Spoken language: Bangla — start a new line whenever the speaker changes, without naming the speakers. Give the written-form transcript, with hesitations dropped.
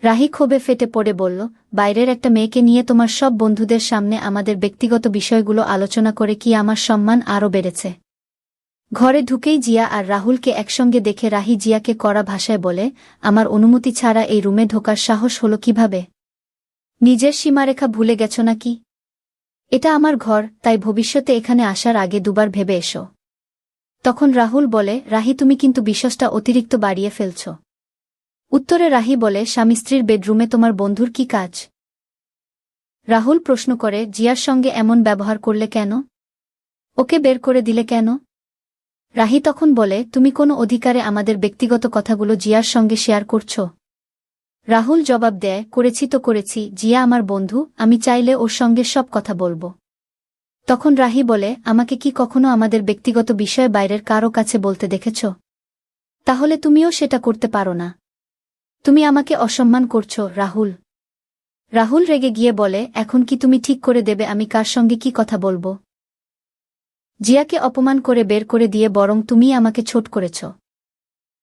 রাহি ক্ষোভে ফেটে পড়ে বলল, বাইরের একটা মেয়েকে নিয়ে তোমার সব বন্ধুদের সামনে আমাদের ব্যক্তিগত বিষয়গুলো আলোচনা করে কি আমার সম্মান আরও বেড়েছে? ঘরে ঢুকেই জিয়া আর রাহুলকে একসঙ্গে দেখে রাহি জিয়াকে কড়া ভাষায় বলে, আমার অনুমতি ছাড়া এই রুমে ঢোকার সাহস হলো কিভাবে? নিজের সীমারেখা ভুলে গেছ নাকি? এটা আমার ঘর, তাই ভবিষ্যতে এখানে আসার আগে দুবার ভেবে এসো। তখন রাহুল বলে, রাহি তুমি কিন্তু বিষয়টা অতিরিক্ত বাড়িয়ে ফেলছ। উত্তরে রাহি বলে, স্বামী স্ত্রীর বেডরুমে তোমার বন্ধুর কি কাজ? রাহুল প্রশ্ন করে, জিয়ার সঙ্গে এমন ব্যবহার করলে কেন? ওকে বের করে দিলে কেন? রাহি তখন বলে, তুমি কোনো অধিকারে আমাদের ব্যক্তিগত কথাগুলো জিয়ার সঙ্গে শেয়ার করছ? রাহুল জবাব দেয়, করেছি তো করেছি, জিয়া আমার বন্ধু, আমি চাইলে ওর সঙ্গে সব কথা বলবো। তখন রাহি বলে, আমাকে কি কখনো আমাদের ব্যক্তিগত বিষয় বাইরের কারো কাছে বলতে দেখেছ? তাহলে তুমিও সেটা করতে পারো না। তুমি আমাকে অসম্মান করছো, রাহুল। রাহুল রেগে গিয়ে বলে, এখন কি তুমি ঠিক করে দেবে আমি কার সঙ্গে কি কথা বলবো? জিয়াকে অপমান করে বের করে দিয়ে বরং তুমিই আমাকে ছোট করেছ।